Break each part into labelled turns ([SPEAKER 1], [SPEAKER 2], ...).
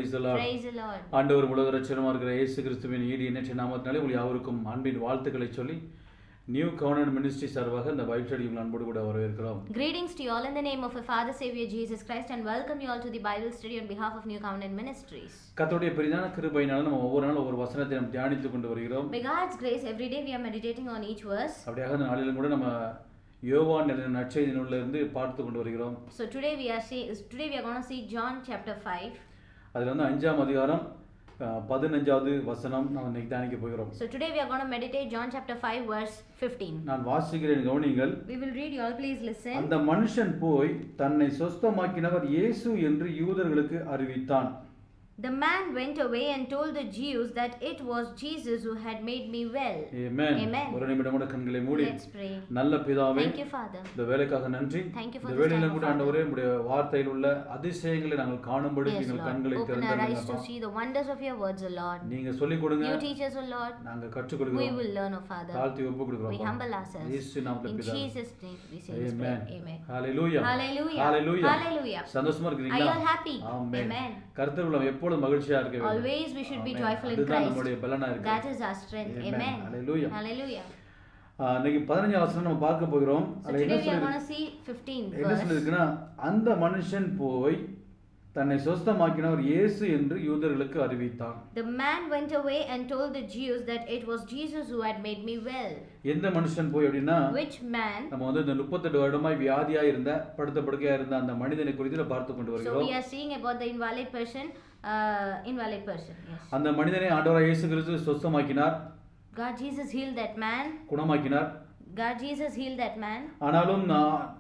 [SPEAKER 1] Praise the Lord.
[SPEAKER 2] Praise the Lord.
[SPEAKER 1] ஆண்டவர் உலக இரட்சகருமா இருக்கிற இயேசு கிறிஸ்துவின் ஈடு இணையற்ற நாமத்தினாலே உங்கள் யாவருக்கும் அன்பின் வாழ்த்துக்களை சொல்லி நியூ கவர்னன்ட் மினிஸ்ட்ரி சார்பாக இந்த பைபிள் ஸ்டடி உங்கள் அன்போடு கூட வரவேற்கிறோம்.
[SPEAKER 2] Greetings to you all in the name of our Father Savior Jesus Christ and welcome you all to the Bible study on behalf of New Covenant Ministries.
[SPEAKER 1] கர்த்தருடைய பெரிதான கிருபையினால நம்ம ஒவ்வொரு நாளும் ஒவ்வொரு வசனத்தை நாம் தியானித்துக் கொண்டு வருகிறோம்.
[SPEAKER 2] By God's grace every day we are meditating on each verse.
[SPEAKER 1] அப்படியாக இந்த நாளிலும் கூட நம்ம யோவான் எழுதின நற்செய்தி நூலில் இருந்து பார்த்து கொண்டு வருகிறோம்.
[SPEAKER 2] So today we are going to see John chapter 5.
[SPEAKER 1] அதில் வந்து 5ஆம் அதிகாரம் 15வது வசனம் நாம் இன்னைக்கு தியானிக்க போகிறோம்.
[SPEAKER 2] So today we are going to meditate John chapter 5 verse 15.
[SPEAKER 1] நான் வாசிக்கிறேன், கவனியுங்கள்.
[SPEAKER 2] We will read, you all please listen.
[SPEAKER 1] அந்த மனுஷன் போய் தன்னை சொஸ்தமாக்கினவர் இயேசு என்று யூதர்களுக்கு அறிவித்தான்.
[SPEAKER 2] The man went away and told the Jews that it was Jesus who had made me well.
[SPEAKER 1] Amen.
[SPEAKER 2] Amen.
[SPEAKER 1] ஒரு நிமிடம் கண்களை மூடி.
[SPEAKER 2] Let's pray.
[SPEAKER 1] நல்ல பிதாவே,
[SPEAKER 2] Thank you Father.
[SPEAKER 1] இந்த வேலைக்காக நன்றி.
[SPEAKER 2] Thank you for
[SPEAKER 1] இந்த
[SPEAKER 2] this
[SPEAKER 1] வேளையில
[SPEAKER 2] time,
[SPEAKER 1] கூட
[SPEAKER 2] Father.
[SPEAKER 1] ஆண்டவரே உம்முடைய வார்த்தையில் உள்ள அதிசயங்களை நாங்கள் காணும்படி
[SPEAKER 2] Yes,
[SPEAKER 1] எங்கள்
[SPEAKER 2] Lord.
[SPEAKER 1] கண்களை
[SPEAKER 2] Open our eyes to
[SPEAKER 1] திறந்தருளுங்க.
[SPEAKER 2] see the wonders of your words, O Lord.
[SPEAKER 1] நீங்க சொல்லிக் கொடுங்க.
[SPEAKER 2] You teach us, O Lord.
[SPEAKER 1] நாங்க கற்றுக்
[SPEAKER 2] We
[SPEAKER 1] கொடுக்கிறோம்.
[SPEAKER 2] will learn, O Father.
[SPEAKER 1] தாழ்த்தி ஒப்பு
[SPEAKER 2] We
[SPEAKER 1] கொடுக்கிறோம்.
[SPEAKER 2] humble ourselves.
[SPEAKER 1] இயேசு நாமத்தில்
[SPEAKER 2] In
[SPEAKER 1] பிதாவே.
[SPEAKER 2] Jesus' name we say this prayer.
[SPEAKER 1] Amen.
[SPEAKER 2] Amen.
[SPEAKER 1] Hallelujah.
[SPEAKER 2] Hallelujah.
[SPEAKER 1] Hallelujah.
[SPEAKER 2] Hallelujah.
[SPEAKER 1] சந்தோஷமா
[SPEAKER 2] Are
[SPEAKER 1] இருக்கீங்களா?
[SPEAKER 2] you all happy?
[SPEAKER 1] Amen.
[SPEAKER 2] Amen.
[SPEAKER 1] கர்த்தருக்குள்ள எப்பொழுதும் மகிழ்ச்சியா இருக்க வேண்டும்.
[SPEAKER 2] Always we should be
[SPEAKER 1] amen.
[SPEAKER 2] joyful in
[SPEAKER 1] அதுதான்
[SPEAKER 2] Christ.
[SPEAKER 1] நம்முடைய பலனா இருக்கு.
[SPEAKER 2] That is our strength.
[SPEAKER 1] Amen.
[SPEAKER 2] Amen.
[SPEAKER 1] Hallelujah.
[SPEAKER 2] Hallelujah.
[SPEAKER 1] இன்னைக்கு 15 வசனம் நம்ம பார்க்க போகிறோம்.
[SPEAKER 2] So
[SPEAKER 1] அதுல என்ன
[SPEAKER 2] today we are going
[SPEAKER 1] சொல்லி
[SPEAKER 2] to see 15
[SPEAKER 1] என்ன
[SPEAKER 2] verse.
[SPEAKER 1] சொல்லிருக்குன்னா, அந்த மனுஷன் போய் தன்னை சொஸ்தமாக்கினவர் இயேசு என்று யூதர்களுக்கு அறிவித்தான்.
[SPEAKER 2] The man went away and told the Jews that it was Jesus who had made me well.
[SPEAKER 1] எந்த மனுஷன் போய் அப்படின்னா,
[SPEAKER 2] Which man?
[SPEAKER 1] நம்ம வந்து இந்த 38 வருடமாய் வியாதியா இருந்த படுத்த படுக்கையா இருந்த அந்த மனிதனை குறித்து பார்த்து கொண்டு
[SPEAKER 2] So
[SPEAKER 1] வருகிறோம்.
[SPEAKER 2] we are seeing about the invalid person. Yes.
[SPEAKER 1] அந்த மனிதனை ஆண்டவராய் இயேசு கிறிஸ்து சொஸ்தமாக்கினார்,
[SPEAKER 2] God Jesus healed that man.
[SPEAKER 1] குணமாக்கினார்.
[SPEAKER 2] God Jesus healed that man.
[SPEAKER 1] ஆனாலும்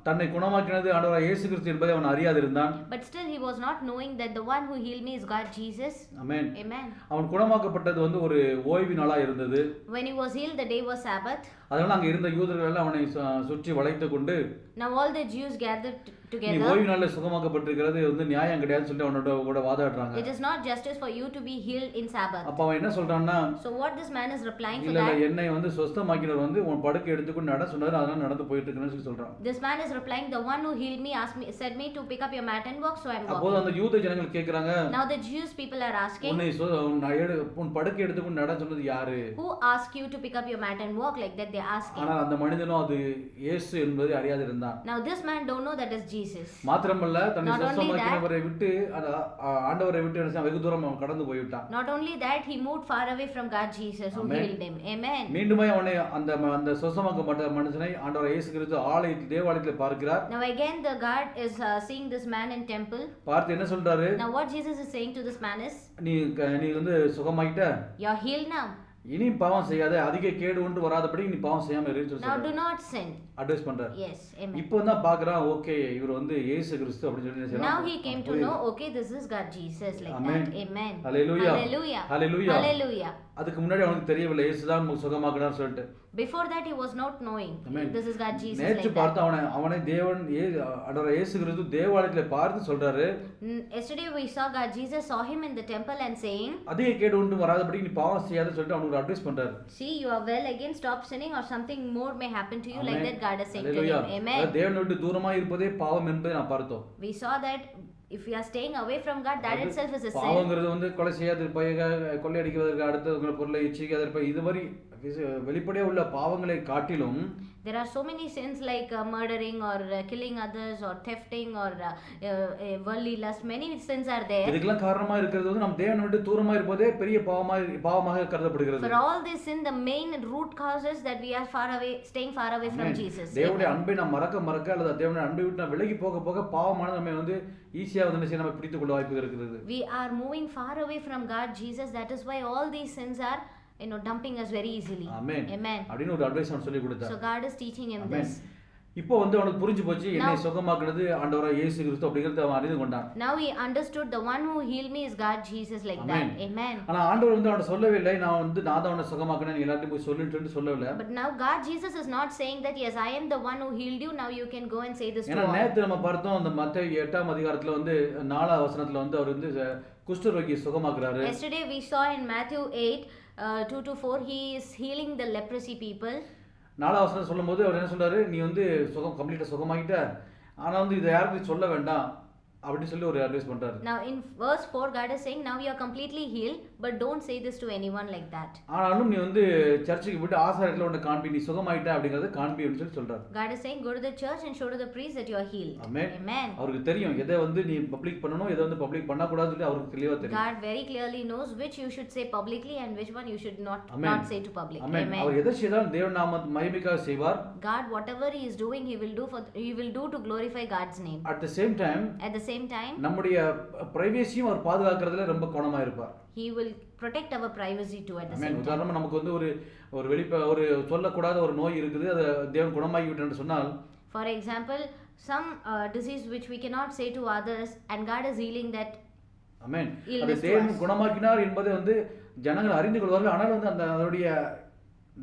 [SPEAKER 1] தன்னை குணமாக்கினது ஆண்டவராய் இயேசு கிறிஸ்து என்பதை அவன் அறியாதிருந்தான்.
[SPEAKER 2] But still he was not knowing that the one who healed me is God Jesus.
[SPEAKER 1] Amen.
[SPEAKER 2] Amen.
[SPEAKER 1] அவன் குணமாக்கப்பட்டது வந்து ஒரு ஓய்வு நாளா இருந்தது.
[SPEAKER 2] When he was healed, the day was Sabbath.
[SPEAKER 1] அதனால அங்க இருந்த யூதர்கள் எல்லாம் அவனை சுற்றி வளைத்து கொண்டு,
[SPEAKER 2] Now all the Jews gathered
[SPEAKER 1] நீ
[SPEAKER 2] together.
[SPEAKER 1] ஓய்வு நாள்ல சுகமாக்கப்பட்டிருக்கிறது வந்து நியாயம் கிடையாதுன்னு சொல்லிட்டு அவனோட கூட வாதாடுறாங்க.
[SPEAKER 2] It is not justice for you to be healed in Sabbath.
[SPEAKER 1] அப்ப அவன் என்ன சொல்றான்னா,
[SPEAKER 2] So what this man is replying for
[SPEAKER 1] இல்ல
[SPEAKER 2] that?
[SPEAKER 1] என்னை வந்து சொஸ்தமாக்கினவர் வந்து உன் படுக்கை எடுத்துக்கொண்டு நட சொன்னாரு, அதனால நடந்து போயிட்டு இருக்கேன்னு சொல்லி சொல்றான்.
[SPEAKER 2] This man is replying, the one who healed me said me to pick up your mat and walk, so I am
[SPEAKER 1] அப்போது
[SPEAKER 2] walking.
[SPEAKER 1] அந்த யூத ஜனங்கள் கேக்குறாங்க,
[SPEAKER 2] Now the Jews people are asking,
[SPEAKER 1] உன் படுக்கை எடுத்துக்கொண்டு நட சொன்னது யாரு?
[SPEAKER 2] who asked you to pick up your mat and walk, like that they are asking.
[SPEAKER 1] ஆனால் அந்த மனிதனும் அது இயேசு என்பதை அறியாது இருந்தான்.
[SPEAKER 2] Now this man don't know that is Jesus.
[SPEAKER 1] மாத்திரமல்ல தன்னை
[SPEAKER 2] Not only
[SPEAKER 1] சொஸ்தமாக்கினவரை விட்டு ஆண்டவரை விட்டு என்ன செய்தான்? வெகு தூரம் அவன் கடந்து போய்விட்டான்.
[SPEAKER 2] Not only that, he moved far away from God Jesus who
[SPEAKER 1] Amen.
[SPEAKER 2] healed him. Amen.
[SPEAKER 1] மீண்டுமாய் அவனை அந்த சொஸ்தமாக்கப்பட்ட மனுஷனை ஆண்டவர் இயேசு கிறிஸ்து ஆலயத்தில் தேவாலயத்தில் பார்க்கிறார்.
[SPEAKER 2] Now again the God is seeing this man in temple.
[SPEAKER 1] பார்த்து என்ன சொல்றாரு?
[SPEAKER 2] Now what Jesus is saying to this man is,
[SPEAKER 1] நீ வந்து சுகமாயிட்ட,
[SPEAKER 2] you're healed now.
[SPEAKER 1] இனி பாவம் செய்யாத, அதிக கேடு ஒன்று வராதபடி நீ பாவம் செய்யாம இரு சொல்லி
[SPEAKER 2] Now do not sin.
[SPEAKER 1] Advice பண்றாரு.
[SPEAKER 2] Yes. Amen.
[SPEAKER 1] இப்போ தான் பார்க்கறான், ஓகே இவர் வந்து இயேசு கிறிஸ்து அப்படி சொல்லி என்ன
[SPEAKER 2] Now
[SPEAKER 1] செய்றான்?
[SPEAKER 2] he came to know, okay, this is God Jesus, like
[SPEAKER 1] Amen.
[SPEAKER 2] that. Amen.
[SPEAKER 1] Hallelujah.
[SPEAKER 2] Hallelujah.
[SPEAKER 1] Hallelujah.
[SPEAKER 2] Hallelujah.
[SPEAKER 1] அதுக்கு முன்னாடி அவனுக்கு தெரியவில்லை இயேசு தான் சுகமாக்குறார் சொல்லிட்டு.
[SPEAKER 2] Before that he was not knowing.
[SPEAKER 1] Amen.
[SPEAKER 2] This is God Jesus,
[SPEAKER 1] நேற்று
[SPEAKER 2] like
[SPEAKER 1] பார்த்து
[SPEAKER 2] that.
[SPEAKER 1] அவனை தேவன் ஆண்டவர் இயேசு கிறிஸ்து தேவாலயத்தில் பார்த்து சொல்றாரு,
[SPEAKER 2] Yesterday we saw God Jesus saw him in the temple and saying,
[SPEAKER 1] அதிக கேடு ஒன்று வராதபடி நீ பாவம் செய்யாத சொல்லிட்டு அவனுக்கு அட்வைஸ் பண்றாரு.
[SPEAKER 2] see, you are well again, stop sinning or something more may happen to you.
[SPEAKER 1] Amen.
[SPEAKER 2] Like that God is saying
[SPEAKER 1] Hallelujah.
[SPEAKER 2] to him. Amen.
[SPEAKER 1] தேவனை விட்டு தூரமா இருப்பதே பாவம் என்பதை நான் பார்த்தோம்.
[SPEAKER 2] We saw that if we are staying away from God, that itself is a sin.
[SPEAKER 1] பாவங்கிறது வந்து கொலை செய்யாதிருப்பாய், கொள்ளையடிக்கிறதற்கு அடுத்த பொருளை இச்சிக்காதிருப்பாய், இதுவரை வெளிப்படையா உள்ள பாவங்களை காட்டிலும்
[SPEAKER 2] there are so many sins like murdering or killing others or thefting or worldly lust. Many sins are there.
[SPEAKER 1] இதுக்கெல்லாம் காரணமா இருக்கிறது வந்து நம்ம தேவனை விட்டு தூரமா இருப்பதே பெரிய பாவமாக கருதப்படுகிறது.
[SPEAKER 2] For all this sin, the main root cause is that we are far away, staying far away from Jesus.
[SPEAKER 1] தேவனுடைய அன்பை நாம் மறக்க அல்லது தேவனுடைய அன்பை விட்டு நாம் விலகி போக பாவமானது நம்ம வந்து ஈஸியா வந்து நம்ம பிடித்துக் கொள்ள வாய்ப்பு இருக்கிறது.
[SPEAKER 2] We are moving far away from God Jesus. That is why all these sins are dumping us very easily.
[SPEAKER 1] Amen.
[SPEAKER 2] Amen.
[SPEAKER 1] அப்படினு ஒரு அட்வைஸ் அவன் சொல்லி கொடுத்தார்.
[SPEAKER 2] So God is teaching him
[SPEAKER 1] Amen.
[SPEAKER 2] this.
[SPEAKER 1] இப்போ வந்து அவனுக்கு புரிஞ்சு போச்சு, என்னை சுகமாக்குனது ஆண்டவராய் இயேசு கிறிஸ்து அப்படிங்கறத அவன் அறிந்து கொண்டான்.
[SPEAKER 2] Now he understood the one who healed me is God Jesus, like
[SPEAKER 1] Amen.
[SPEAKER 2] that. Amen.
[SPEAKER 1] ஆனா ஆண்டவர் வந்து அவனை சொல்லவே இல்லை, நான் தான் அவனை சுகமாக்குனேன், நீ எல்லாத்தையும் போய் சொல்லுன்னு சொல்லவே.
[SPEAKER 2] But now God Jesus is not saying that yes, I am the one who healed you, now you can go and say this to
[SPEAKER 1] ஏன்னா
[SPEAKER 2] all.
[SPEAKER 1] நேத்து நம்ம பார்த்தோம் அந்த மத்தேயு 8ஆம் அதிகாரத்துல வந்து 4ஆம் வசனத்துல வந்து அவர் வந்து குஷ்டரோகியை சுகமாக்குறாரு.
[SPEAKER 2] Yesterday we saw in Matthew 8 2-4 he is healing the leprosy people.
[SPEAKER 1] 4ஆம் வசனம் சொல்லும்போது அவர் என்ன சொல்றாரு, நீ வந்து கம்ப்ளீட்டா சுகமாயிட்ட, ஆனா வந்து இதை யாருக்கும் சொல்ல வேண்டாம், அப்படி சொல்லி ஒரு அட்வைஸ் பண்றாரு.
[SPEAKER 2] Now in verse 4 God is saying now you are completely healed, but don't say this to anyone like that.
[SPEAKER 1] ஆனாலும் நீ வந்து சர்ச்சுக்கு போய்ட்டு ஆசாரியத்துல உன்னை காண்பி, நீ சுகமாயிட்ட அப்படிங்கறத காண்பி அப்படின்னு சொல்லி சொல்றாரு.
[SPEAKER 2] God is saying go to the church and show to the priest that you are healed.
[SPEAKER 1] Amen.
[SPEAKER 2] Amen.
[SPEAKER 1] அவருக்கு தெரியும் எதை வந்து நீ பப்ளிக் பண்ணனும், எதை வந்து பப்ளிக் பண்ண கூடாதுன்னு சொல்லி அவருக்கு தெளிவா தெரியும்.
[SPEAKER 2] God very clearly knows which you should say publicly and which one you should not say to public.
[SPEAKER 1] Amen.
[SPEAKER 2] Amen.
[SPEAKER 1] அவர் எதை செய்தாலும் தேவ நாம மகிமைக்காக செய்வார்.
[SPEAKER 2] God whatever he is doing he will do to glorify God's name.
[SPEAKER 1] At the same time நம்முடைய பிரைவசியும் அவர் பாதுகாக்கிறதுல ரொம்ப கவனமா இருப்பார்.
[SPEAKER 2] He will protect our privacy too at the same time.
[SPEAKER 1] உதாரணமா நமக்கு வந்து ஒரு ஒரு சொல்லக்கூடாத ஒரு நோய் இருக்குது, அது தேவன் குணமாக்கி விட்டான்னு சொன்னால்,
[SPEAKER 2] for example some disease which we cannot say to others and God is healing that.
[SPEAKER 1] Amen. அது தேவன் குணமாக்கினார் என்பதை வந்து ஜனங்கள் அறிந்து கொள்வார்கள். ஆனால் வந்து அந்த அதோடைய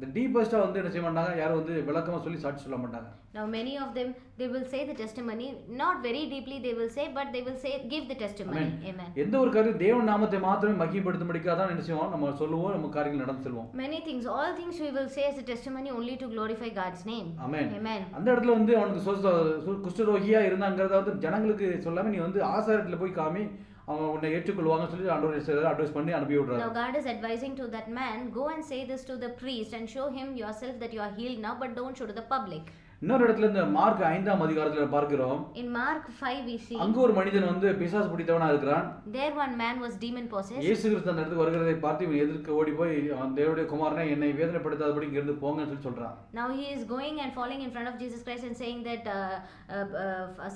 [SPEAKER 1] the deepest வந்து என்ன செய்ய மாட்டாங்க, யாரும் வந்து விளக்கமா சொல்லி சாட்சி சொல்ல மாட்டாங்க.
[SPEAKER 2] Now many of them they will say the testimony, not very deeply they will say, but they will say give the testimony. Amen.
[SPEAKER 1] எந்த ஒரு காரியம் தேவ நாமத்தை மாத்திரமே மகிமைப்படுத்தும்படிக்காக தான் என்ன செய்வோம், நம்ம சொல்லுவோம், நம்ம காரியங்கள் நடந்து செல்வோம்.
[SPEAKER 2] Many things, all things we will say as a testimony only to glorify God's name.
[SPEAKER 1] Amen.
[SPEAKER 2] Amen.
[SPEAKER 1] அந்த இடத்துல வந்து அவனுக்கு குஷ்டரோகியா இருந்தாங்கறத வந்து ஜனங்களுக்கு சொல்லாம நீ வந்து ஆசாரியத்துல போய் காமி, அவங்க உன்னை ஏற்றுக்கொள்வாங்க சொல்லி ஆண்டவர் அட்வைஸ் பண்ணி அனுப்பி விடுறாரு.
[SPEAKER 2] Now God is advising to that man, go and say this to the priest and show him yourself that you are healed now, but don't show to the public.
[SPEAKER 1] இன்னொரு இடத்துல இந்த மார்க் 5ஆம் அதிகாரத்துல பார்க்கிறோம்.
[SPEAKER 2] In Mark 5 we see
[SPEAKER 1] அங்க ஒரு மனிதன் வந்து பிசாசு பிடித்தவனா இருக்கிறான்.
[SPEAKER 2] There one man was demon possessed.
[SPEAKER 1] இயேசு கிறிஸ்து அந்த இடத்துக்கு வருகிறதை பார்த்து இவன் எதிர்க்க ஓடி போய் தேவனுடைய குமாரனே என்னை வேதனைப்படுத்தாதபடி இங்க இருந்து போங்கன்னு சொல்லி சொல்றான்.
[SPEAKER 2] Now he is going and falling in front of Jesus Christ and saying that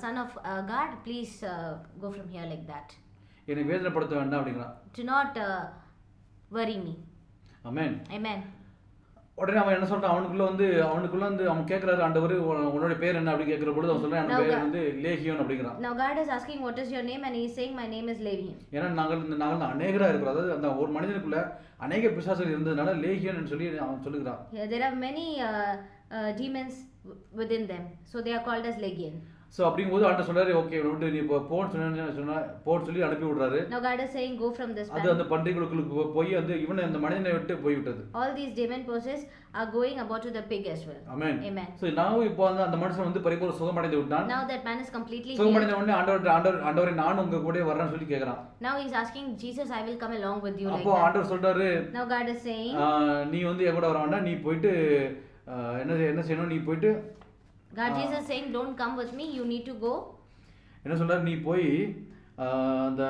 [SPEAKER 2] son of God, please go from here like that.
[SPEAKER 1] என்னை வேதனைப்படுத்த வேண்டாம் அப்படிங்கறான்.
[SPEAKER 2] Do not worry me.
[SPEAKER 1] Amen.
[SPEAKER 2] Amen.
[SPEAKER 1] உடனே அவன் என்ன சொல்றான், அவனுக்குள்ள வந்து அவன் கேக்குறாரு, ஆண்டவரே உன்னோட பேர் என்ன அப்படி கேக்குற பொழுது அவன் சொல்றான், என் பேர் வந்து லேகியோன் அப்படிங்கறான்.
[SPEAKER 2] Now God is asking what is your name and he is saying my name is Legion.
[SPEAKER 1] ஏன்னா நாங்கள் அநேகரா இருக்கிறோம். அதாவது அந்த ஒரு மனிதனுக்குள்ள அநேக பிசாசுகள் இருந்ததனால லேகியோன் சொல்லி அவன் சொல்லுகிறான்.
[SPEAKER 2] There are many demons within them, so they are called as Legion.
[SPEAKER 1] So அப்படிங்கும்போது ஆண்டவர் சொல்றாரு, ஓகே வந்து நீ போன்னு சொல்லி அனுப்பி விடுறாரு.
[SPEAKER 2] Now God is saying go from this man.
[SPEAKER 1] அது அந்த பன்றிகளுக்குள்ள போய் அந்த இவனை அந்த மனிதனை விட்டு போய் விட்டது.
[SPEAKER 2] All these demon possessed are going about to the pig as well.
[SPEAKER 1] Amen.
[SPEAKER 2] Amen.
[SPEAKER 1] So now இப்போ அந்த மனுஷன் வந்து பரிபூர்ண சுகமடைந்து விட்டான்.
[SPEAKER 2] Now that man is completely
[SPEAKER 1] சுகமடைந்த உடனே ஆண்டவரே நான் உங்க கூட வரேன்னு சொல்லி கேக்குறான்.
[SPEAKER 2] Now he is asking Jesus, I will come along with you like that.
[SPEAKER 1] அப்போ ஆண்டவர் சொல்றாரு,
[SPEAKER 2] Now God is saying
[SPEAKER 1] நீ வந்து என் கூட வர வேண்டாம், நீ போயிட்டு என்ன செய்யணும், நீ போயிட்டு
[SPEAKER 2] God Jesus is saying don't come with me, you need to go.
[SPEAKER 1] என்ன சொல்றாரு, நீ போய் அந்த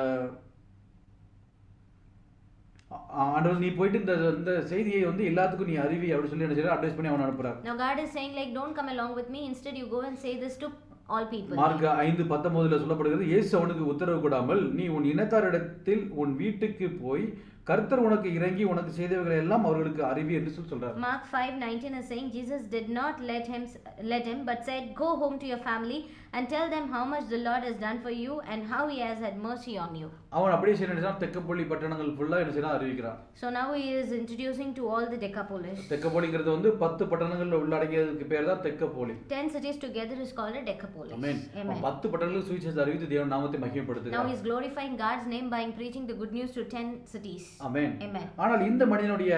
[SPEAKER 1] ஆண்டவர் நீ போயிட்டு இந்த செய்தியை வந்து எல்லாத்துக்கும் நீ அறிவி அப்படி சொல்லி என்ன செய்யற அட்வைஸ் பண்ணி அவனை அனுப்புறார்.
[SPEAKER 2] Now God is saying like don't come along with me, instead you go and say this to all people.
[SPEAKER 1] Mark 5:19 சொல்லப்படுகிறது, இயேசு அவனுக்கு உத்தரவு கொடாமல் நீ உன் இனத்தாரிடத்தில் உன் வீட்டுக்கு போய் கர்த்தர் உனக்கு இறங்கி உனக்கு செய்தவைகளை எல்லாம் அவர்களுக்கு அறிவி என்று சொல்றார்.
[SPEAKER 2] Mark 5:19 is saying Jesus did not let him but said go home to your family and tell them how much the Lord has done for you and how he has had mercy on you.
[SPEAKER 1] அவன் அப்படியே செய்யறான், தெக்கப்போலி பட்டணங்கள் ஃபுல்லா என்ன செய்யறான் அறிவிக்கிறான்.
[SPEAKER 2] So now he is introducing to all the Decapolis.
[SPEAKER 1] தெக்கப்போலிங்கிறது வந்து 10 பட்டணங்கள்ல உள்ளடக்கியதுக்கு பேர் தான் தெக்கப்போலி.
[SPEAKER 2] 10 cities together is called a Decapolis.
[SPEAKER 1] Amen. 10 பட்டணங்களுக்கு சுவிசேஷத்தை அறிவித்து தேவன் நாமத்தை மகிமைப்படுத்துகிறார்.
[SPEAKER 2] Now he is glorifying God's name by preaching the good news to 10 cities.
[SPEAKER 1] Amen.
[SPEAKER 2] Amen.
[SPEAKER 1] ஆனால் இந்த மனிதனுடைய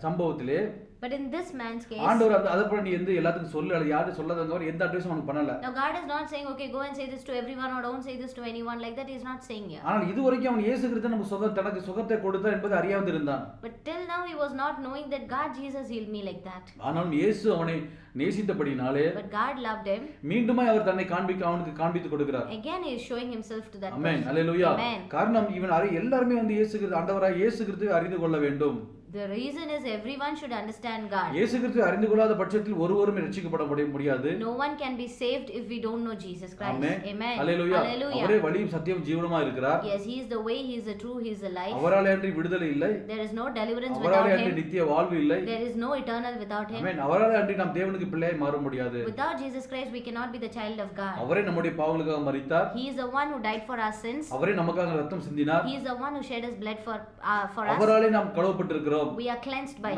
[SPEAKER 1] சம்பவத்திலே
[SPEAKER 2] But in this man's case
[SPEAKER 1] ஆண்டவர் அதப்படி நீ வந்து எல்லாத்துக்கும் சொல்லு, அது யாரும் சொல்லாதவங்க எந்த அட்வைஸும் அவனுக்கு பண்ணல.
[SPEAKER 2] Now God is not saying okay go and say this to everyone or don't say this to anyone like that, he is not saying here.
[SPEAKER 1] ஆனால் இதுவரைக்கும் அவன் இயேசு கிறிஸ்து நமக்கு தனக்கு சுகத்தை கொடுத்தார் என்பதை அறியாமல் இருந்தான்.
[SPEAKER 2] But till now he was not knowing that God Jesus healed me like that.
[SPEAKER 1] ஆனால் இயேசு அவனை நேசித்தபடினாலே
[SPEAKER 2] But God loved him.
[SPEAKER 1] மீண்டுமாய் அவர் தன்னை அவனுக்கு காண்பித்து கொடுக்கிறார்.
[SPEAKER 2] Again he is showing himself to that
[SPEAKER 1] Amen.
[SPEAKER 2] person.
[SPEAKER 1] Hallelujah.
[SPEAKER 2] Amen.
[SPEAKER 1] காரணம் இவன் எல்லாரும் வந்து இயேசு கிறிஸ்து ஆண்டவராய் இயேசு கிறிஸ்துவை அறிந்து கொள்ள வேண்டும்.
[SPEAKER 2] The reason is everyone should understand God.
[SPEAKER 1] இயேசு கிறிஸ்துவை அறிந்து கொள்ளாத பட்சத்தில் ஒருவரும் ரட்சிக்கப்பட முடியாது.
[SPEAKER 2] No one can be saved if we don't know Jesus Christ. Amen.
[SPEAKER 1] Hallelujah. அவரே வழியும் சத்தியம் ஜீவனுமா இருக்கிறார்.
[SPEAKER 2] Yes, he is the way, he is the truth, he is the life.
[SPEAKER 1] அவராலே அன்றி விடுதலை இல்லை.
[SPEAKER 2] There is no deliverance without
[SPEAKER 1] அவராலே
[SPEAKER 2] him.
[SPEAKER 1] அன்றி நித்திய வாழ்வு இல்லை.
[SPEAKER 2] There is no eternal without him.
[SPEAKER 1] Amen. அவராலே அன்றி நாம் தேவனுக்கு பிள்ளையாய் மாற முடியாது.
[SPEAKER 2] Without Jesus Christ we cannot be the child of God.
[SPEAKER 1] அவரே நம்முடைய பாவங்களுக்காக மரித்தார்.
[SPEAKER 2] He is the one who died for our sins.
[SPEAKER 1] அவரே நமக்காக இரத்தம் சிந்தினார்.
[SPEAKER 2] He is the one who shed his blood for us.
[SPEAKER 1] அவராலே நாம் கழுவப்பட்டிருக்கிறோம். ஆக்கப்பட்டிருக்கிறோம்,
[SPEAKER 2] We are cleansed by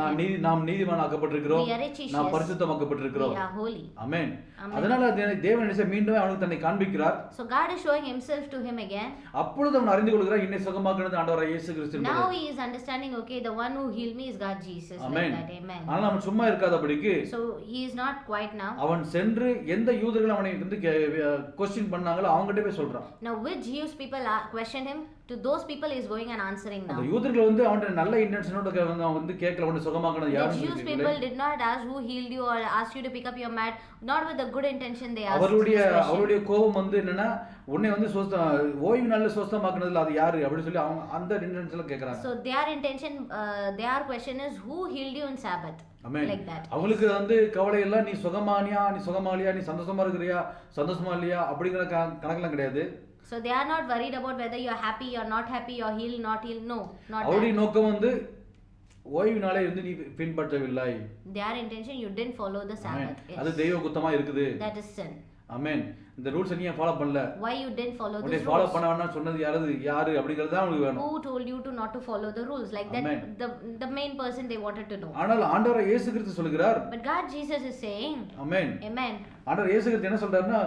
[SPEAKER 1] நாம்
[SPEAKER 2] Him.
[SPEAKER 1] நீதிமான் ஆக்கப்பட்டிருக்கிறோம்,
[SPEAKER 2] We are righteous.
[SPEAKER 1] நாம் பரிசுத்தமாக்கப்பட்டிருக்கிறோம்.
[SPEAKER 2] We are holy.
[SPEAKER 1] Amen.
[SPEAKER 2] Amen.
[SPEAKER 1] அதனால தேவன் என்ன செய்ய மீண்டும் அவனுக்கு தன்னை காண்பிக்கிறார்.
[SPEAKER 2] So God is showing Himself to him again.
[SPEAKER 1] அப்பொழுது அவன் அறிந்து கொள்கிறார் என்னை சுகமாக்குனது ஆண்டவராகிய இயேசு கிறிஸ்து என்பதை.
[SPEAKER 2] Now he is understanding, okay, the one who healed me is God Jesus.
[SPEAKER 1] Amen.
[SPEAKER 2] Like that. Amen.
[SPEAKER 1] ஆனால் அவன் சும்மா இருக்காதபடிக்கு
[SPEAKER 2] So he is not quiet now.
[SPEAKER 1] அவன் சென்று எந்த யூதர்கள் அவனை வந்து கொஸ்டின் பண்ணாங்களோ அவங்ககிட்ட போய் சொல்றான்.
[SPEAKER 2] Now which Jewish people questioned him, to those people he is going and answering now.
[SPEAKER 1] அந்த யூதர்கள் வந்து அவன் நல்ல இன்டென்ஷனோட அவன் வந்து கேட்கல அவனை சுகமாக்குனது
[SPEAKER 2] The
[SPEAKER 1] யாருன்னு
[SPEAKER 2] Jewish
[SPEAKER 1] கேட்கல.
[SPEAKER 2] people did not ask who healed you or asked you to pick up your mat, not with a good intention they asked.
[SPEAKER 1] அவருடைய கோபம் வந்து என்னன்னா உன்னை வந்து ஓய்வு நாள்ல சுத்தமாக்குனதுல அது யாரு அப்படி சொல்லி அவங்க அந்த இன்டென்ஷன்ல கேக்குறாங்க.
[SPEAKER 2] So their intention, their question is who healed you in Sabbath.
[SPEAKER 1] Amen.
[SPEAKER 2] Like that.
[SPEAKER 1] அவங்களுக்கு வந்து கவலை எல்லாம் நீ சுகமானியா நீ சுகமாலியா நீ சந்தோஷமா இருக்கிறியா சந்தோஷமா இல்லையா அப்படிங்கிற கணக்கெல்லாம் கிடையாது.
[SPEAKER 2] So they are not worried about whether you are happy or not happy or healed not healed. No, not
[SPEAKER 1] அவருடைய
[SPEAKER 2] that.
[SPEAKER 1] நோக்கம் வந்து ஓய்வு நாளை வந்து நீ பின்பற்றவில்லை.
[SPEAKER 2] Their intention, you didn't follow the Sabbath. Yes.
[SPEAKER 1] அது தெய்வ குத்தமா இருக்குது.
[SPEAKER 2] That is sin.
[SPEAKER 1] ஆமென். இந்த ரூல்ஸ் நீ ஃபாலோ பண்ணல.
[SPEAKER 2] Why you didn't follow the
[SPEAKER 1] உன்னை
[SPEAKER 2] rules?
[SPEAKER 1] ஃபாலோ பண்ண வேணாம் சொன்னது யாரு அப்படிங்கறது தான் உங்களுக்கு வேணும்.
[SPEAKER 2] Who told you to not to follow the rules? Like that.
[SPEAKER 1] Amen.
[SPEAKER 2] The main person they wanted to know.
[SPEAKER 1] ஆனால் ஆண்டவர் இயேசு கிறிஸ்து சொல்கிறார்.
[SPEAKER 2] But God Jesus is saying.
[SPEAKER 1] Amen.
[SPEAKER 2] Amen.
[SPEAKER 1] ஆண்டவர் இயேசு கிறிஸ்து என்ன சொல்றாருன்னா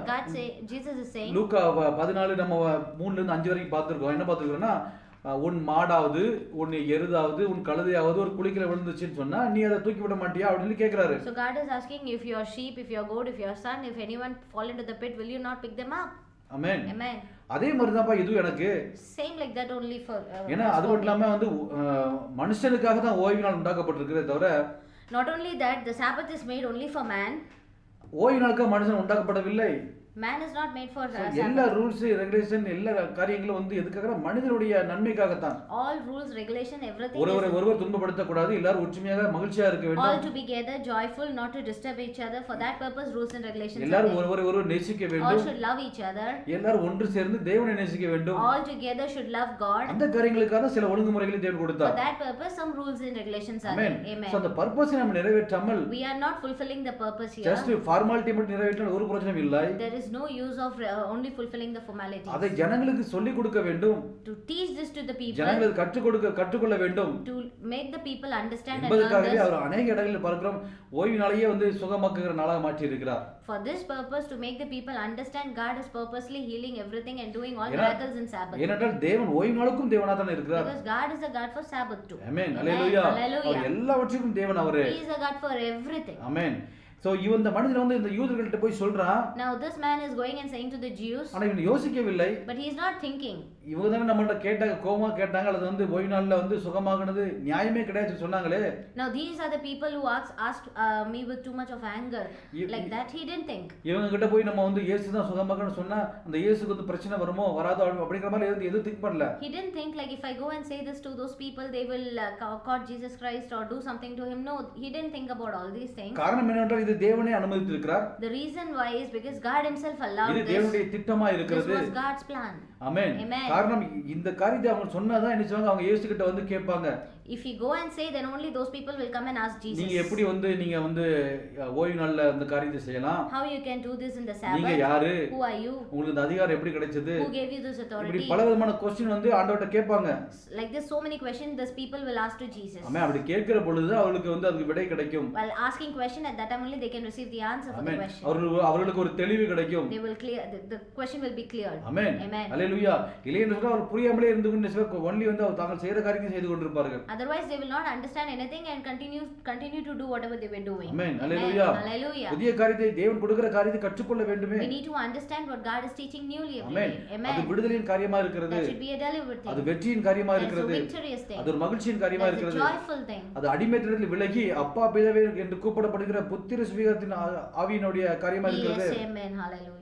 [SPEAKER 2] Jesus is saying.
[SPEAKER 1] லூக்கா 14 நம்ம 3ல இருந்து 5 வரைக்கும் பார்த்திருக்கோம். என்ன பார்த்திருக்கோம்னா உன் மாடாவது உன் எருதாவது உன் கழுதையாவது ஒரு குழிக்குள்ள விழுந்துச்சுன்னு சொன்னா நீ அதை தூக்கி விட மாட்டியா அப்படின்னு கேக்குறாரு.
[SPEAKER 2] So God is asking, if your sheep, if your goat, if your son, if anyone fall into the pit, will you not pick them up?
[SPEAKER 1] Amen.
[SPEAKER 2] Amen.
[SPEAKER 1] அதே மாதிரி தான்ப்பா இதுவும் எனக்கு.
[SPEAKER 2] Same like that only for.
[SPEAKER 1] ஏன்னா அது மட்டும் இல்லாம வந்து மனுஷனுக்காக தான் ஓய்வு நாள் உண்டாக்கப்பட்டிருக்கிறதே தவிர.
[SPEAKER 2] Not only that, the Sabbath is made only for man.
[SPEAKER 1] ஓய்வு நாளுக்கு மனுஷன் உண்டாக்கப்படவில்லை.
[SPEAKER 2] Man is not made for
[SPEAKER 1] எல்லா
[SPEAKER 2] Sabbath.
[SPEAKER 1] ரூல்ஸ் ரெகுலேஷன் எல்லா காரியங்களும் வந்து எதுக்காக மனிதனுடைய நன்மைக்காக தான்.
[SPEAKER 2] All rules, regulation, everything.
[SPEAKER 1] ஒருவர் துன்பப்படுத்த கூடாது, எல்லாரும் ஒற்றுமையாக மகிழ்ச்சியா இருக்க
[SPEAKER 2] All
[SPEAKER 1] வேண்டும்.
[SPEAKER 2] to be together, joyful, not to disturb each other. For that purpose, rules and regulations.
[SPEAKER 1] எல்லாரும் ஒருவர் நேசிக்க
[SPEAKER 2] All
[SPEAKER 1] வேண்டும்.
[SPEAKER 2] should love each other.
[SPEAKER 1] எல்லாரும் ஒன்று சேர்ந்து தேவனை நேசிக்க வேண்டும்.
[SPEAKER 2] All together should love God.
[SPEAKER 1] அந்த காரியங்களுக்காக சில ஒழுங்குமுறைகளை தேவன்
[SPEAKER 2] For
[SPEAKER 1] கொடுத்தார்.
[SPEAKER 2] that purpose, some rules and regulations are
[SPEAKER 1] amen.
[SPEAKER 2] there. Amen.
[SPEAKER 1] So அந்த பர்பஸை நம்ம நிறைவேற்றாமல்
[SPEAKER 2] We are not fulfilling the purpose here.
[SPEAKER 1] Just formality மட்டும் நிறைவேற்றினால் ஒரு பிரச்சனையும் இல்லை.
[SPEAKER 2] There is no use of only fulfilling the formalities.
[SPEAKER 1] அதை ஜனங்களுக்கு சொல்லிக் கொடுக்க வேண்டும்.
[SPEAKER 2] To teach this to the people.
[SPEAKER 1] ஜனங்களுக்கு கற்றுக்கொள்ள வேண்டும்.
[SPEAKER 2] To make the people understand and learn
[SPEAKER 1] என்பதற்காகவே
[SPEAKER 2] this.
[SPEAKER 1] அவர் அநேக இடங்களில் பார்க்கிறோம் ஓய்வு நாளையே வந்து சுகமாக்குகிற நாளாக மாற்றி இருக்கிறார்.
[SPEAKER 2] For this purpose, to make the people understand, God is purposely healing everything and doing all
[SPEAKER 1] ஏன்னா-
[SPEAKER 2] miracles in Sabbath.
[SPEAKER 1] ஏனென்றால் தேவன் ஓய்வு நாளுக்கும் தேவனா தான் இருக்கிறார்.
[SPEAKER 2] Because God is a God for Sabbath too.
[SPEAKER 1] Amen. Hallelujah.
[SPEAKER 2] Hallelujah.
[SPEAKER 1] அவர் எல்லாவற்றுக்கும் தேவன் அவரே.
[SPEAKER 2] He is a God for everything.
[SPEAKER 1] Amen. So இந்த மனிதன் வந்து இந்த யூதர்கள்ட்ட போய் சொல்றான்.
[SPEAKER 2] Now this man is going and saying to the Jews.
[SPEAKER 1] ஆனா இவன் யோசிக்கவில்லை.
[SPEAKER 2] But he is not thinking.
[SPEAKER 1] இவங்க தானே நம்மள்ட்ட கேட்டாங்க கோவமா கேட்டாங்க அது வந்து ஓய்வு நாள்ல வந்து சுகமாகுனது நியாயமே கிடையாது சொன்னாங்களே.
[SPEAKER 2] Now these are the people who asked me with too much of anger. Like that he didn't think.
[SPEAKER 1] இவங்க கிட்ட போய் நம்ம வந்து இயேசு தான் சுகமாக்குன்னு சொன்னா அந்த இயேசுக்கு வந்து பிரச்சனை வருமோ வராதோ அப்படிங்கிற மாதிரி எதுவும் திங்க் பண்ணல.
[SPEAKER 2] He didn't think like if I go and say this to those people they will caught Jesus Christ or do something to him. No, he didn't think about all these things.
[SPEAKER 1] காரணம் என்னவென்றால் இது தேவனே அனுமதித்திருக்கிறார்.
[SPEAKER 2] The reason why is because God himself allowed
[SPEAKER 1] இது
[SPEAKER 2] this.
[SPEAKER 1] தேவனுடைய திட்டமா
[SPEAKER 2] This
[SPEAKER 1] இருக்கிறது.
[SPEAKER 2] was God's plan.
[SPEAKER 1] Amen.
[SPEAKER 2] Amen.
[SPEAKER 1] காரணம் இந்த காரியத்தை அவங்க சொன்னாதான் என்ன செய்வாங்க அவங்க இயேசு கிட்ட வந்து கேட்பாங்க.
[SPEAKER 2] If you go and say, then only those people will come and ask Jesus.
[SPEAKER 1] நீங்க எப்படி வந்து நீங்க வந்து ஓய்வு நாள்ல அந்த காரியத்தை செய்யலாம்?
[SPEAKER 2] How you can do this in the
[SPEAKER 1] நீங்க
[SPEAKER 2] Sabbath?
[SPEAKER 1] யாரு?
[SPEAKER 2] Who are you?
[SPEAKER 1] உங்களுக்கு இந்த அதிகாரம் எப்படி கிடைச்சது?
[SPEAKER 2] Who gave you this
[SPEAKER 1] இப்படி
[SPEAKER 2] authority?
[SPEAKER 1] பலவிதமான क्वेश्चन வந்து ஆண்டவர்ட்ட கேட்பாங்க.
[SPEAKER 2] Like this, so many questions these people will ask to Jesus.
[SPEAKER 1] ஆமென். அப்படி கேட்கிற பொழுது அவங்களுக்கு வந்து அதுக்கு விடை கிடைக்கும்.
[SPEAKER 2] While asking question, at that time only they can receive the answer for the
[SPEAKER 1] amen.
[SPEAKER 2] question.
[SPEAKER 1] அவர்களுக்கு ஒரு தெளிவு கிடைக்கும்.
[SPEAKER 2] They will clear the question will be cleared.
[SPEAKER 1] Amen.
[SPEAKER 2] Amen.
[SPEAKER 1] அல்லேலூயா. இல்லை என்று சொன்னால் அவர் புரியாமலே இருந்து கொண்டு ஒன்லி வந்து அவர் தாங்கள் செய்யற காரியத்தை செய்து கொண்டிருப்பார்கள்.
[SPEAKER 2] Otherwise they will not understand anything and continue to do whatever they were doing.
[SPEAKER 1] Amen. Hallelujah.
[SPEAKER 2] Hallelujah.
[SPEAKER 1] புதிய காரியத்தை தேவன் கொடுக்கிற காரியத்தை கற்றுக்கொள்ள வேண்டுமே.
[SPEAKER 2] We need to understand what God is teaching newly every
[SPEAKER 1] amen.
[SPEAKER 2] day.
[SPEAKER 1] அது
[SPEAKER 2] Amen.
[SPEAKER 1] விடுதலின் காரியமா இருக்கிறது.
[SPEAKER 2] That should be a deliberate
[SPEAKER 1] அது
[SPEAKER 2] thing.
[SPEAKER 1] வெற்றியின் காரியமா
[SPEAKER 2] That's a
[SPEAKER 1] இருக்கிறது.
[SPEAKER 2] victorious thing.
[SPEAKER 1] அது ஒரு மகிழ்ச்சியின் காரியமா
[SPEAKER 2] That's a
[SPEAKER 1] இருக்கிறது.
[SPEAKER 2] joyful thing.
[SPEAKER 1] அது அடிமைத்தனத்தில் விலகி அப்பா பிதாவே என்று கூப்பிடப்படுகிற புத்திர சுவிகாரத்தின் ஆவியினுடைய காரியமா இருக்கிறது.
[SPEAKER 2] Yes, amen. Hallelujah.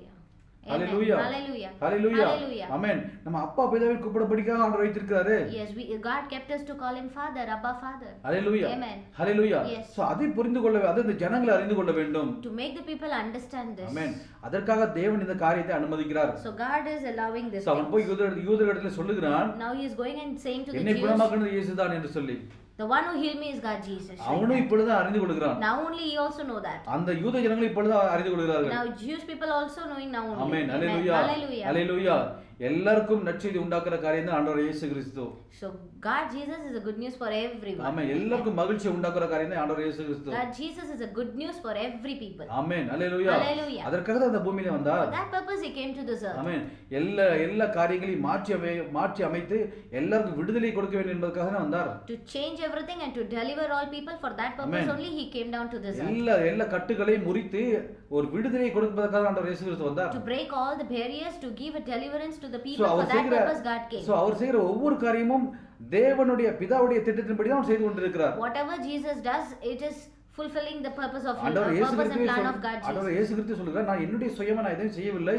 [SPEAKER 1] Hallelujah.
[SPEAKER 2] Hallelujah.
[SPEAKER 1] Hallelujah.
[SPEAKER 2] Hallelujah.
[SPEAKER 1] ஆமென். நம்ம அப்பா பிதாவை கூப்பிடபடிக்காக ஆண்டவர் வைத்திருக்கிறாரு.
[SPEAKER 2] Yes, God kept us to call him Father, Abba Father.
[SPEAKER 1] Hallelujah.
[SPEAKER 2] Amen.
[SPEAKER 1] Hallelujah.
[SPEAKER 2] Yes.
[SPEAKER 1] So அதை புரிந்து கொள்ள அதை இந்த ஜனங்களை அறிந்து கொள்ள வேண்டும்.
[SPEAKER 2] To make the people understand this.
[SPEAKER 1] ஆமென். அதற்காக தேவன் இந்த காரியத்தை அனுமதிக்கிறார்.
[SPEAKER 2] So God is allowing this.
[SPEAKER 1] So அவன் போய் யூதர்களிடத்தில் சொல்லுகிறான்.
[SPEAKER 2] Now he is going and saying to the
[SPEAKER 1] என்னை
[SPEAKER 2] Jews,
[SPEAKER 1] குணமாக்குனது இயேசுதான் என்று சொல்லி.
[SPEAKER 2] the one who healed me is God Jesus.
[SPEAKER 1] அவனும் இப்பொழுது அறிந்து கொள்கிறான்.
[SPEAKER 2] Now only he also know that.
[SPEAKER 1] அந்த யூத ஜனங்கள் இப்பொழுது அறிந்து கொள்கிறார்கள்.
[SPEAKER 2] Now Jewish people also knowing now only.
[SPEAKER 1] ஆமென்.
[SPEAKER 2] Amen.
[SPEAKER 1] ஹalleluya.
[SPEAKER 2] Hallelujah.
[SPEAKER 1] ஹalleluya. எல்லாருக்கும் நற்செய்தி உண்டாக்குற காரியம் தான் ஆண்டவர் இயேசு கிறிஸ்து.
[SPEAKER 2] So God Jesus is a good news for everyone.
[SPEAKER 1] ஆமென். எல்லாருக்கும் மகிழ்ச்சி உண்டாக்குற காரியம் தான் ஆண்டவர் இயேசு கிறிஸ்து.
[SPEAKER 2] God Jesus is a good news for every people.
[SPEAKER 1] Amen. Hallelujah.
[SPEAKER 2] Hallelujah.
[SPEAKER 1] அதற்காக தான் இந்த பூமியில
[SPEAKER 2] For
[SPEAKER 1] வந்தார்.
[SPEAKER 2] that purpose he came to this earth.
[SPEAKER 1] ஆமென். எல்லா காரியங்களையும் மாற்றி அமைத்து எல்லாருக்கும் விடுதலை கொடுக்க வேண்டும் என்பதற்காக தான் வந்தார்.
[SPEAKER 2] To change everything and to deliver all people, for that purpose only he came down to this earth.
[SPEAKER 1] எல்லா கட்டுகளையும் முறித்து ஒரு விடுதலை கொடுப்பதற்காக ஆண்டவர் இயேசு கிறிஸ்து வந்தார்.
[SPEAKER 2] To break all the barriers, to give a deliverance to the
[SPEAKER 1] So
[SPEAKER 2] people, for that purpose God came.
[SPEAKER 1] அவர் செய்கிற ஒவ்வொரு காரியமும் தேவனுடைய பிதாவுடைய திட்டத்தின்படி தான் செய்து கொண்டிருக்கிறார்.
[SPEAKER 2] Whatever Jesus does, it is fulfilling the purpose of
[SPEAKER 1] ஆண்டவர் இயேசு
[SPEAKER 2] purpose and plan of God
[SPEAKER 1] கிறிஸ்து ஆண்டவர்
[SPEAKER 2] Jesus.
[SPEAKER 1] இயேசு கிறிஸ்து சொல்றார், நான் என்னுடைய சுயமா நான் எதையும் செய்யவில்லை.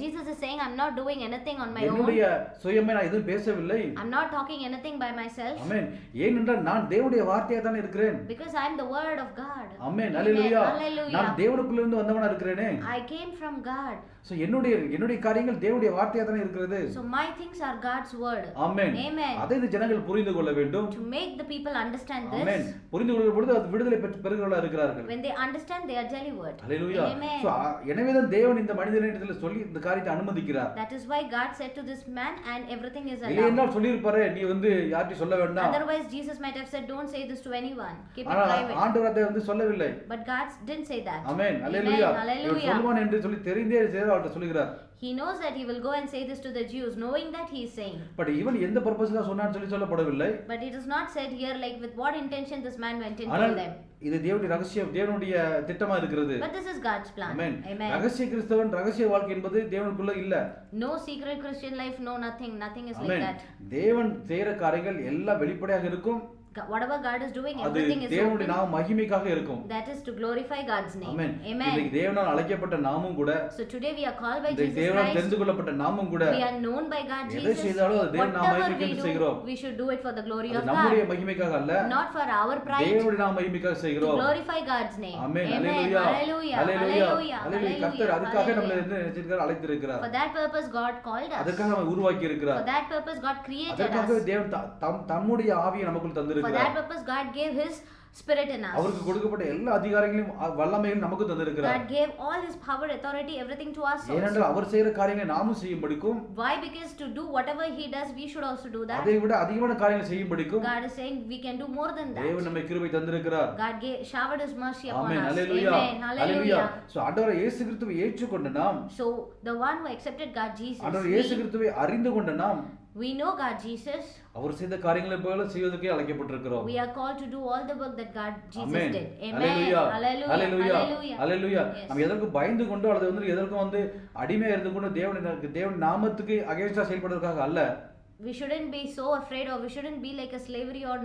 [SPEAKER 2] Jesus is saying, I'm not doing anything on my own.
[SPEAKER 1] என்னுடைய சுயமே நான் எதுவும் பேசவில்லை.
[SPEAKER 2] I'm not talking anything by myself.
[SPEAKER 1] ஆமென். ஏனென்றால் நான் தேவனுடைய வார்த்தையா தான் இருக்கிறேன்.
[SPEAKER 2] Because I'm the word of God.
[SPEAKER 1] Amen. Hallelujah.
[SPEAKER 2] Hallelujah.
[SPEAKER 1] நான் தேவனுக்குள்ள இருந்து வந்தவனா இருக்கிறேனே.
[SPEAKER 2] I came from God.
[SPEAKER 1] So என்னுடைய காரியங்கள் தேவனுடைய வார்த்தையா தான் இருக்கிறது.
[SPEAKER 2] So my things are God's word.
[SPEAKER 1] Amen.
[SPEAKER 2] Amen.
[SPEAKER 1] அதை இந்த ஜனங்கள் புரிந்து கொள்ள வேண்டும்.
[SPEAKER 2] To make the people understand this.
[SPEAKER 1] ஆமென். புரிந்து கொள்ளும் பொழுது அது விடுதலை பெறுகிறவர்களாக இருக்கிறார்கள்.
[SPEAKER 2] When they understand, they are delivered.
[SPEAKER 1] Hallelujah.
[SPEAKER 2] Amen.
[SPEAKER 1] So எனவே தான் தேவன் இந்த மனிதனிடத்தில் சொல்லி இந்த காரியத்தை அனுமதிக்கிறார்.
[SPEAKER 2] That is why God said to this man, and everything is allowed.
[SPEAKER 1] இல்லையென்றால் சொல்லியிருப்பாரே, நீ யார்கிட்டயும் சொல்ல வேண்டாம்.
[SPEAKER 2] Otherwise Jesus might have said, don't say this to anyone, keep it
[SPEAKER 1] ஆனால்
[SPEAKER 2] private.
[SPEAKER 1] ஆண்டவர் அதை சொல்லவில்லை.
[SPEAKER 2] But God didn't say that.
[SPEAKER 1] Amen. Hallelujah.
[SPEAKER 2] Hallelujah.
[SPEAKER 1] இவர் சொல்வான் என்று சொல்லி தெரிந்தே அவர்கிட்ட சொல்லுகிறார்.
[SPEAKER 2] He knows that he will go and say this to the Jews, knowing that he is saying.
[SPEAKER 1] But இவன் எந்த பர்பஸ்க்காக சொன்னான்னு சொல்லப்படவில்லை.
[SPEAKER 2] But it is not said here like with what intention this man went and
[SPEAKER 1] ஆனால்
[SPEAKER 2] told them.
[SPEAKER 1] இது தேவனுடைய ரகசியம், தேவனுடைய திட்டமா இருக்கிறது.
[SPEAKER 2] But this is God's plan.
[SPEAKER 1] Amen.
[SPEAKER 2] Amen.
[SPEAKER 1] ரகசிய கிறிஸ்தவன் ரகசிய வாழ்க்கை என்பது தேவனுக்குள்ள இல்ல.
[SPEAKER 2] No secret Christian life, no nothing is like
[SPEAKER 1] amen.
[SPEAKER 2] that.
[SPEAKER 1] தேவன் செய்யற காரியங்கள் எல்லாம் வெளிப்படையாக இருக்கும்.
[SPEAKER 2] Whatever God is doing,
[SPEAKER 1] அது
[SPEAKER 2] everything is
[SPEAKER 1] தேவனுடைய
[SPEAKER 2] open.
[SPEAKER 1] நாம மகிமைக்காக இருக்கும்.
[SPEAKER 2] That is to glorify God's name.
[SPEAKER 1] Amen.
[SPEAKER 2] Amen.
[SPEAKER 1] இன்னைக்கு தேவனால் அழைக்கப்பட்ட நாமும் கூட,
[SPEAKER 2] So today we are called by
[SPEAKER 1] இந்த
[SPEAKER 2] Jesus
[SPEAKER 1] தேவனால்
[SPEAKER 2] Christ.
[SPEAKER 1] தெரிந்து கொள்ளப்பட்ட நாமும் கூட
[SPEAKER 2] We are known by God
[SPEAKER 1] எதை
[SPEAKER 2] Jesus.
[SPEAKER 1] செய்தாலும் அது தேவன் நாம
[SPEAKER 2] Whatever we
[SPEAKER 1] மகிமைக்காக
[SPEAKER 2] do,
[SPEAKER 1] செய்கிறோம்.
[SPEAKER 2] we should do it for the glory
[SPEAKER 1] அது
[SPEAKER 2] of
[SPEAKER 1] நம்முடைய
[SPEAKER 2] God.
[SPEAKER 1] மகிமைக்காக அல்ல,
[SPEAKER 2] Not for our pride.
[SPEAKER 1] தேவனுடைய நாம மகிமைக்காக
[SPEAKER 2] To
[SPEAKER 1] செய்கிறோம்.
[SPEAKER 2] glorify God's name.
[SPEAKER 1] ஆமென்.
[SPEAKER 2] Amen.
[SPEAKER 1] ஹalleluya.
[SPEAKER 2] Hallelujah.
[SPEAKER 1] ஹalleluya.
[SPEAKER 2] Hallelujah.
[SPEAKER 1] ஹalleluya. கர்த்தர் அதுக்காக நம்மளை
[SPEAKER 2] Hallelujah.
[SPEAKER 1] என்ன நினைச்சிருக்கார், அழைத்திருக்கிறார்.
[SPEAKER 2] For that purpose God called us.
[SPEAKER 1] அதற்காக நம்மை உருவாக்கி இருக்கிறார்.
[SPEAKER 2] For that purpose God created
[SPEAKER 1] அதற்காக
[SPEAKER 2] us.
[SPEAKER 1] தேவன் தம்முடைய ஆவியை நமக்குள்
[SPEAKER 2] For
[SPEAKER 1] தந்திருக்கிறார்.
[SPEAKER 2] that purpose God gave His Spirit in us.
[SPEAKER 1] அவருக்கு கொடுக்கப்பட்ட எல்லா அதிகாரங்களையும் வல்லமையும் நமக்கு தந்திருக்கிறார்.
[SPEAKER 2] God gave all His power, authority, everything to us.
[SPEAKER 1] ஏனென்றால் அவர் செய்யற காரியங்களை நாமும் செய்யும்படிக்கும்,
[SPEAKER 2] Why? Because to do whatever He does, we should also do that.
[SPEAKER 1] அதை விட அதிகமான காரியங்களை செய்யும்படிக்கும்
[SPEAKER 2] God is saying we can do more than that.
[SPEAKER 1] தேவன் நம்மை கிருபை தந்திருக்கிறார்.
[SPEAKER 2] God showered His mercy upon
[SPEAKER 1] ஆமென்.
[SPEAKER 2] us.
[SPEAKER 1] ஹalleluya.
[SPEAKER 2] Amen. Hallelujah.
[SPEAKER 1] சோ ஆண்டவர் இயேசு கிறிஸ்துவை ஏற்றுக்கொண்ட நாம்,
[SPEAKER 2] So the one who accepted God Jesus,
[SPEAKER 1] ஆண்டவர் இயேசு கிறிஸ்துவை அறிந்து கொண்ட நாம்,
[SPEAKER 2] we know God Jesus.
[SPEAKER 1] அவர் செய்த காரியங்களை போல செய்வதற்கே அழைக்கப்பட்டிருக்கிறோம்.
[SPEAKER 2] We are called to do all the work that God Jesus
[SPEAKER 1] amen.
[SPEAKER 2] did. Amen.
[SPEAKER 1] Hallelujah.
[SPEAKER 2] Hallelujah.
[SPEAKER 1] Hallelujah.
[SPEAKER 2] Hallelujah.
[SPEAKER 1] Hallelujah.
[SPEAKER 2] Yes.
[SPEAKER 1] நம்ம எதற்கு பயந்து கொண்டு அல்லது எதற்கு அடிமையா இருந்து கொண்டு தேவன் நாமத்துக்கு அகைன்ஸ்டா செயல்படுவதற்காக அல்ல.
[SPEAKER 2] We shouldn't be so afraid, or we shouldn't be like a slavery, or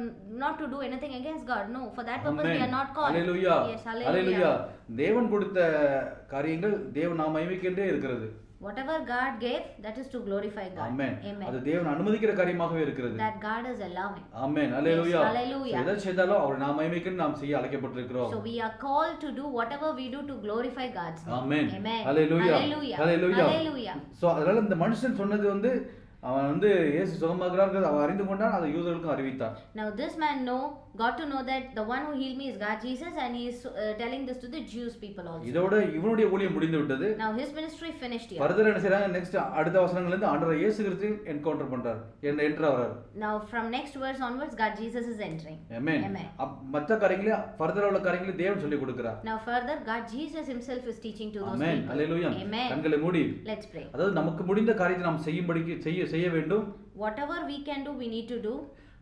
[SPEAKER 2] not to do anything against God. No, for that purpose we are not called.
[SPEAKER 1] Hallelujah.
[SPEAKER 2] Yes,
[SPEAKER 1] hallelujah.
[SPEAKER 2] hallelujah.
[SPEAKER 1] தேவன் கொடுத்த காரியங்கள் தேவன் நாம மகிமைக்கென்றே இருக்கிறது.
[SPEAKER 2] Whatever God gave, that is to glorify God.
[SPEAKER 1] Amen.
[SPEAKER 2] Amen.
[SPEAKER 1] அது தேவன் அனுமதிக்கிற காரியமாகவே இருக்கிறது.
[SPEAKER 2] That God is allowing.
[SPEAKER 1] Amen. Hallelujah.
[SPEAKER 2] Yes, hallelujah.
[SPEAKER 1] எதை செய்தாலும் அவர் நாம மகிமைக்கென்று நாம் செய்ய அழைக்கப்பட்டிருக்கிறோம்.
[SPEAKER 2] So we are called to do whatever we do to glorify God's name.
[SPEAKER 1] Amen.
[SPEAKER 2] Amen.
[SPEAKER 1] Hallelujah.
[SPEAKER 2] Hallelujah.
[SPEAKER 1] Hallelujah.
[SPEAKER 2] Hallelujah.
[SPEAKER 1] So அதனால இந்த மனுஷன் சொன்னது அவன் இயேசு சுகமாக்குறார் அவன் அறிந்து கொண்டான், அதை யூதர்களுக்கும் அறிவித்தான்.
[SPEAKER 2] Now this man got to know that the one who healed me is God Jesus, and he is telling this to the Jews people also.
[SPEAKER 1] இதோட இவனுடைய ஊழியம் முடிந்து விட்டது.
[SPEAKER 2] Now his ministry finished here.
[SPEAKER 1] Further என்ன செய்றாங்க, next அடுத்த வசனங்கள்ல இருந்து ஆண்டவர் இயேசு கிறிஸ்து என்கவுண்டர் பண்றார், என்டர் ஆவறார்.
[SPEAKER 2] Now from next verse onwards God Jesus is entering.
[SPEAKER 1] Amen. மற்ற காரியங்களை ஃபர்தர் உள்ள காரியங்களை தேவன் சொல்லி கொடுக்கிறார்.
[SPEAKER 2] Now further God Jesus himself is teaching to those
[SPEAKER 1] amen.
[SPEAKER 2] people.
[SPEAKER 1] Hallelujah.
[SPEAKER 2] Amen.
[SPEAKER 1] கண்களை மூடி
[SPEAKER 2] Let's pray.
[SPEAKER 1] அதாவது நமக்கு முடிந்த காரியத்தை நாம் செய்ய வேண்டும்.
[SPEAKER 2] Whatever we can do, we need to do.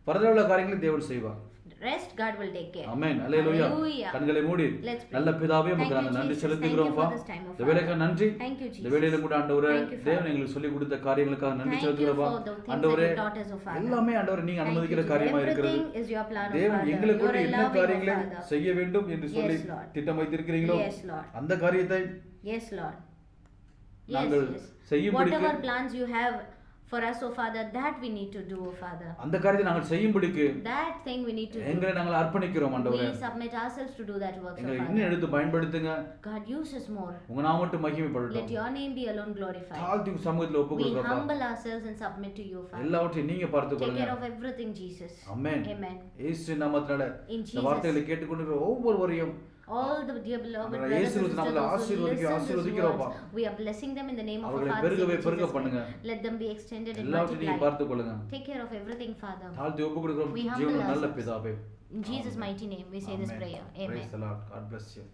[SPEAKER 1] Further உள்ள காரியங்களை தேவன் செய்வார்.
[SPEAKER 2] Rest God will take care.
[SPEAKER 1] ஆமென். ஹalleluya. கண்களை மூடி
[SPEAKER 2] Let's pray.
[SPEAKER 1] நல்ல பிதாவே உமக்கு நாங்கள் நன்றி செலுத்துகிறோம்ப்பா. இந்த வேளைக்கு நன்றி.
[SPEAKER 2] Thank you Jesus.
[SPEAKER 1] இந்த வேளையில கூட ஆண்டவரே
[SPEAKER 2] Thank you, Father.
[SPEAKER 1] தேவன் எங்களுக்கு சொல்லி கொடுத்த காரியங்களுக்காக நன்றி
[SPEAKER 2] Thank you
[SPEAKER 1] செலுத்துகிறோம்ப்பா.
[SPEAKER 2] for the things
[SPEAKER 1] ஆண்டவரே
[SPEAKER 2] that you taught us, O Father.
[SPEAKER 1] எல்லாமே ஆண்டவரே நீங்க
[SPEAKER 2] Thank you,
[SPEAKER 1] அனுமதிக்கிற
[SPEAKER 2] Jesus.
[SPEAKER 1] காரியமா இருக்கிறது.
[SPEAKER 2] Everything is your plan, O
[SPEAKER 1] தேவன்
[SPEAKER 2] Father.
[SPEAKER 1] எங்களுக்கு
[SPEAKER 2] You
[SPEAKER 1] கூட
[SPEAKER 2] are
[SPEAKER 1] என்ன
[SPEAKER 2] allowing, O
[SPEAKER 1] காரியங்களை
[SPEAKER 2] Father.
[SPEAKER 1] செய்ய வேண்டும் என்று சொல்லி
[SPEAKER 2] Yes, Lord.
[SPEAKER 1] திட்டம் வைத்திருக்கிறீங்களோ
[SPEAKER 2] Yes, Lord.
[SPEAKER 1] அந்த காரியத்தை
[SPEAKER 2] Yes, Lord. Yes,
[SPEAKER 1] நாங்கள்
[SPEAKER 2] yes.
[SPEAKER 1] செய்யும்படிக்கு
[SPEAKER 2] Whatever plans you have for us, O Father, that we need to do, O Father.
[SPEAKER 1] அந்த காரியத்தை நாங்கள் செய்யும்படிக்கு
[SPEAKER 2] That thing we need to do.
[SPEAKER 1] எங்களை நாங்கள் அர்ப்பணிக்கிறோம் ஆண்டவரே.
[SPEAKER 2] We submit ourselves to do that work, O
[SPEAKER 1] எங்களை
[SPEAKER 2] Father.
[SPEAKER 1] இன்னும் எடுத்து பயன்படுத்துங்க.
[SPEAKER 2] God, use us more.
[SPEAKER 1] உங்க நாமம் மட்டும்
[SPEAKER 2] Let
[SPEAKER 1] மகிமைப்படட்டும்.
[SPEAKER 2] your name be alone glorified.
[SPEAKER 1] தாழ்த்தி உங்க சமூகத்துல ஒப்பு
[SPEAKER 2] We
[SPEAKER 1] கொடுக்கிறோம்.
[SPEAKER 2] humble ourselves and submit to you, Father.
[SPEAKER 1] எல்லாவற்றையும் நீங்க பார்த்து
[SPEAKER 2] Take
[SPEAKER 1] கொள்ளுங்க.
[SPEAKER 2] care of everything, Jesus.
[SPEAKER 1] Amen.
[SPEAKER 2] Amen.
[SPEAKER 1] இயேசு நாமத்தினால
[SPEAKER 2] In
[SPEAKER 1] இந்த வார்த்தைகளை கேட்டுக்கொண்டிருக்கிற ஒவ்வொருவரையும்
[SPEAKER 2] All the dear beloved
[SPEAKER 1] அவங்களை
[SPEAKER 2] brothers and
[SPEAKER 1] இயேசுவின்
[SPEAKER 2] sisters
[SPEAKER 1] நாமத்தில்
[SPEAKER 2] those who listen to these
[SPEAKER 1] ஆசீர்வதிக்கிறோம்ப்பா.
[SPEAKER 2] words, we are blessing them in the name of our
[SPEAKER 1] அவர்களை
[SPEAKER 2] Father
[SPEAKER 1] பெருகவே
[SPEAKER 2] Savior
[SPEAKER 1] பெருக
[SPEAKER 2] Jesus
[SPEAKER 1] பண்ணுங்க.
[SPEAKER 2] Christ. Let them be extended and
[SPEAKER 1] எல்லாவற்றையும் நீங்க
[SPEAKER 2] multiplied.
[SPEAKER 1] பார்த்துக் கொள்ளுங்க.
[SPEAKER 2] Take care of everything, Father.
[SPEAKER 1] தாழ்த்தி ஒப்புக் கொடுக்கிறோம்
[SPEAKER 2] We humble
[SPEAKER 1] ஜீவனுள்ள நல்ல
[SPEAKER 2] ourselves.
[SPEAKER 1] பிதாவே.
[SPEAKER 2] In Jesus' mighty name, we say this
[SPEAKER 1] Amen.
[SPEAKER 2] prayer.
[SPEAKER 1] Praise
[SPEAKER 2] Amen.
[SPEAKER 1] the Lord. God bless you.